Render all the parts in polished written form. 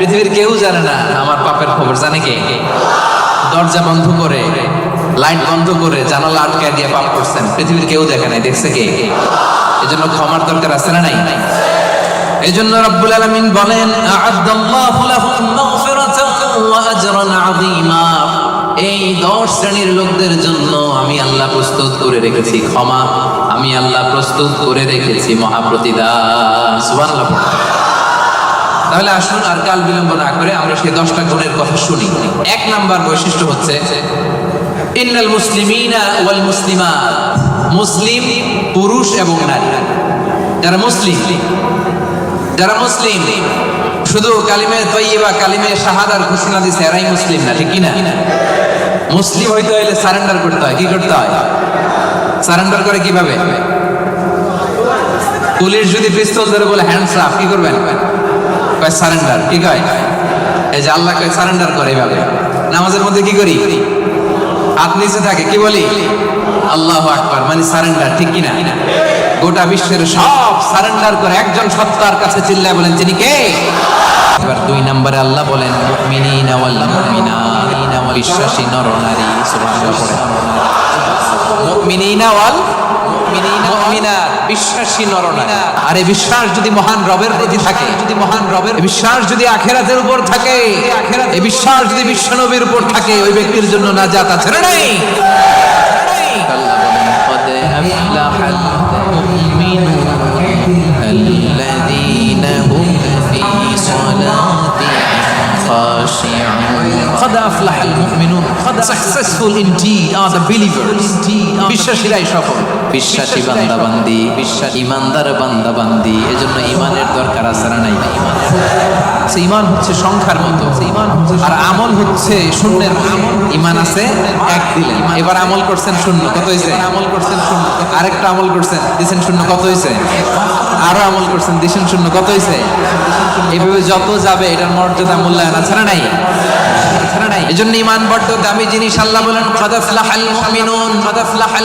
পৃথিবীর কেউ জানে না আমার পাপের খবর। জানে কে? দরজা বন্ধ করে, লাইট বন্ধ করে, জানালা আটকায় দিয়ে পাপ করছেন, পৃথিবীর কেউ দেখে নাই, দেখছে কে? এজন্য ক্ষমার দরকার আছে না নাই? এজন্য রব্বুল আলামিন বলেন, আ'আদাল্লাহু লাহুম মাগফিরাতান ওয়া আজরান আযীমা। এই 10 শ্রেণীর লোকদের জন্য আমি আল্লাহ প্রস্তুত করে রেখেছি ক্ষমা, আমি আল্লাহ প্রস্তুত করে রেখেছি মহাপ্রতিদান। সুবহানাল্লাহ। তাহলে আসুন আর কাল বিলম্ব না করে আমরা সেই 10টা গুণের কথা শুনি। 1 নাম্বার বৈশিষ্ট্য হচ্ছে ইন্নাল মুসলিমিনা ওয়াল মুসলিমাত, মুসলিম পুরুষ এবং নারী, যারা মুসলিম শুধু কালিমে তয়্যিবা কালিমে শাহাদার ঘোষণা দিছে এরাই মুসলিম না, ঠিক কি না? মুসলিম হইতে হইলে সারেন্ডার করতে হয়। কি করতে হয়? সারেন্ডার করে কিভাবে? পুলিশ যদি পিস্তল ধরে বলে হ্যান্ডস আপ, কি করবেন? কয় সারেন্ডার। কি কয়? এই যে আল্লাহ কয় সারেন্ডার করে এইভাবে। নামাজের মধ্যে কি করি? হাত নিচে থাকে, কি বলি? আল্লাহু আকবার, মানে সারেন্ডার, ঠিক কি না? গোটা বিশ্বের সব সারেন্ডার করে একজন সত্তার কাছে চিল্লায় বলেন তিনি কে? এবার 2 নম্বরে আল্লাহ বলেন মুমিনিনা ওয়াল মুমিনাত, বিশ্বাসী নর নারী। সুবহানাল্লাহ। মুমিনিনা ওয়াল মুমিনাত, বিশ্বাসী নর নারী। আরে বিশ্বাস যদি মহান রবের প্রতি থাকে, বিশ্বাস যদি আখিরাতের উপর থাকে, এই বিশ্বাস যদি বিশ্বনবীর উপর থাকে, ওই ব্যক্তির জন্য নাজাত আছে না নাই? আল্লাহ বলেন কদ আফলাহাল মুমিনুন আল্লাযীনা হুম ফী সালাতিহিম খাশিউন। কদ আফলাহাল মুমিনুন, successful indeed are the believers. বিশ্বাসীরাই সফল। বিশ্বাসী বান্দাবান্দি, ইমানদার বান্দাবান্দি। এজন্য ঈমানের দরকার আছে না নাই? ঈমান হচ্ছে সংখ্যার মতো, আর আমল হচ্ছে শূন্যের মতো। ঈমান আছে 1 দিলেন, এবার আমল করছেন শূন্য, কত হইছে? আমল করছেন শূন্য, আরেকটা আমল করছেন দিছেন শূন্য, কত হইছে? আরো আমল করছেন দিছেন শূন্য, কত হইছে? এইভাবে যত যাবে এটার মর্যাদা মূল্যায়ন আছে না নাই? এজন্য ঈমান বড় দামি জিনিস। আল্লাহ বলেন কদ আফলাহাল মুমিনুন,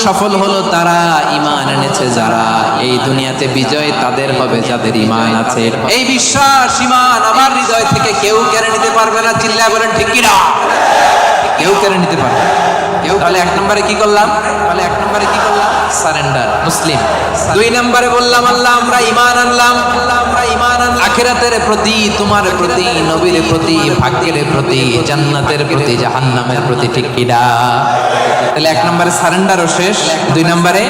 সফল হলো তারা ঈমান এনেছে যারা। এই দুনিয়াতে বিজয় তাদের হবে যাদের ঈমান আছে। এই বিশ্বাস ঈমান আমার হৃদয় থেকে কেউ কেড়ে নিতে পারবে না। চিল্লায় বলেন ঠিক কি না? কেউ কেড়ে নিতে পারবে না। তাহলে 1 নম্বরে কি করলাম? সারেন্ডার, মুসলিম। 2 নম্বরে বললাম আল্লাহ আমরা ঈমান আনলাম, আখিরাতের প্রতি, তোমার প্রতি, নবীর প্রতি, ভাগ্যের প্রতি, জান্নাতের প্রতি, জাহান্নামের প্রতি, ঠিক কি না? তাহলে 1 নম্বরে সারেন্ডারও শেষ, 2 নম্বরে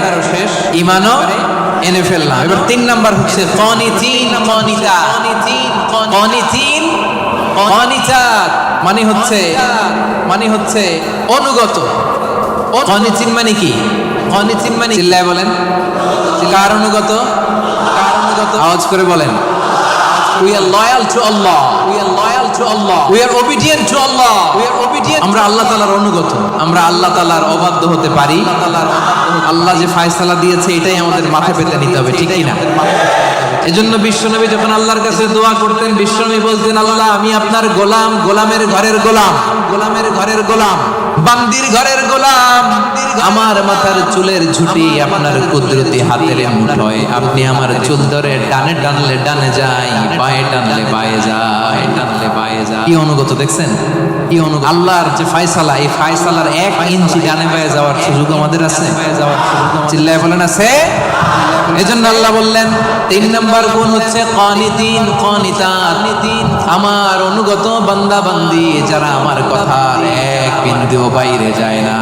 ঈমানও এনে ফেললাম। এবার 3 নাম্বার হচ্ছে কানিতিন, কানিতাত মানে হচ্ছে অনুগত। কানিতিন মানে কি? কানিতিন মানে চিল্লায় বলেন কার অনুগত? আওয়াজ করে বলেন। We are loyal to Allah. We are obedient to Allah. আমরা আল্লাহ তাআলার অনুগত, আমরা আল্লাহ তাআলার অবাধ্য হতে পারি। আল্লাহ যে ফয়সালা দিয়েছে এটাই আমাদের মাথায় পেতে নিতে হবে, ঠিক কি না? এজন্য বিশ্বনবী যখন আল্লাহর কাছে দোয়া করতেন, বিশ্বনবী বলতেন আল্লাহ আমি আপনার গোলাম, গোলামের ঘরের গোলাম, বান্দির ঘরের গোলাম। আমার মাথার চুলের ঝুঁটি আপনার কুদরতি হাতের মুঠোয়। আপনি আমার চুল ধরে ডানে টানলে ডানে যায়, বায়ে টানলে বায়ে যায়। কি অনুগত দেখছেন? কি অনুগত? আল্লাহর যে ফয়সালা, এই ফয়সালার 1 ইঞ্চি ডানে বায়ে যাওয়ার সুযোগ আমাদের আছে? চিল্লায় বলেন আছে? এজন্য আল্লাহ বললেন 3 নম্বর গুণ হচ্ছে কানিতিন, কানিতাত, আমার অনুগত বান্দা বান্দি যারা আমার কথার 1 বিন্দুও বাইরে যায় না।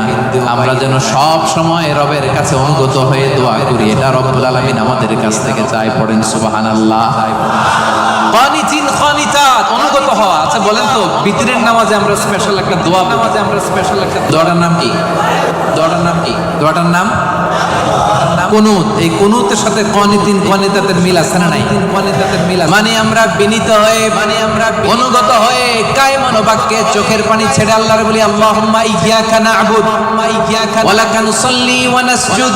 আমরা যেন সব সময় রবের কাছে অনুগত হয়ে দোয়া করি, এটা রব্বুল আলামিন আমাদের কাছ থেকে চায়। পড়েন সুবহানাল্লাহ। কানিতিন, কানিতাত, অনুগত হওয়া। আচ্ছা বলেন তো বিতরের নামাজে আমরা স্পেশাল একটা দোয়া, দোয়াটার নাম কি? দোয়াটার নাম কুনুত। এই কুনুতের সাথে কানিতিন, কানিতাতের মিল আছে না নাই? মানে আমরা বিনীত হয়ে, অনুগত হয়ে কায়মান বাক্যে চোখের পানি ছেড়ে আল্লাহর বলি আল্লাহুম্মা ইয়্যাকা না'বুদু ওয়া লাকা নুসাল্লি ওয়া নাসজুদ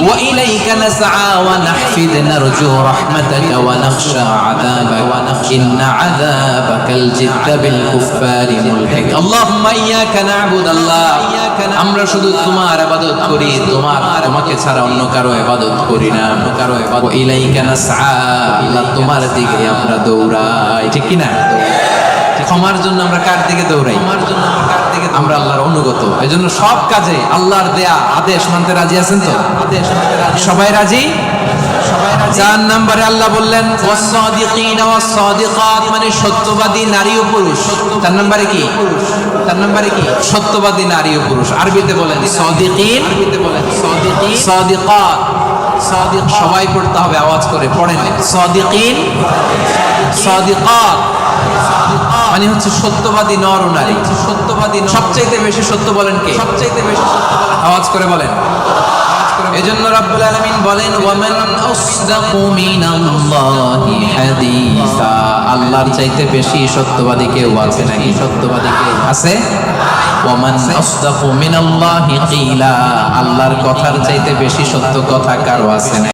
ওয়া ইলাইকা নাসআ ওয়া নাহফিদ নারজু রাহমাতাকা ওয়া নাখশা আযাবাকা ইন্না আযাবাকাল জিদ্দা বিল কুফফারি মুলহিক। আল্লাহুম্মা ইয়্যাকা না'বুদু, আল্লাহ আমরা শুধু তোমার ইবাদত করি, তোমাকে ছাড়া অন্য কারো ইবাদত করি না। ওয়া ইলাইকা নাসআ, আল্লাহ তোমার দিকে আমরা দৌড়াই, ঠিক কি না? ক্ষমার জন্য আমরা কার দিকে দৌড়াই? আমরা আল্লাহর অনুগত। এজন্য সব কাজে আল্লাহর দেয়া আদেশ মানতে রাজি আছেন তো? সবাই রাজি? 4 নম্বরে আল্লাহ বললেন ওয়াস-সাদিকিনা ওয়াস-সাদিকাত, মানে সত্যবাদী নারী ও পুরুষ। 4 নম্বরে কি? 4 নম্বরে কি? সত্যবাদী নারী ও পুরুষ। আরবিতে বলেন সাদিকিন, সাদিকাত। সাদিক সবাই পড়তে হবে, আওয়াজ করে পড়েন। সাদিকিন, সাদিকাত মানে হচ্ছে সত্যবাদী নর ও নারী। সত্যবাদী সবচাইতে বেশি সত্য বলেন কে? সবচাইতে বেশি সত্য বলেন, আওয়াজ করে বলেন। এজন্য রাব্বুল আলামিন বলেন ওয়ামান আসদাকু মিনাল্লাহি হাদিসা, আল্লাহর চাইতে বেশি সত্যবাদী কেউ আছে নাকি? সত্যবাদী কেউ আছে? ওয়ামান আসদাকু মিনাল্লাহি কিলা, আল্লাহর কথার চাইতে বেশি সত্য কথা কারো আছে না?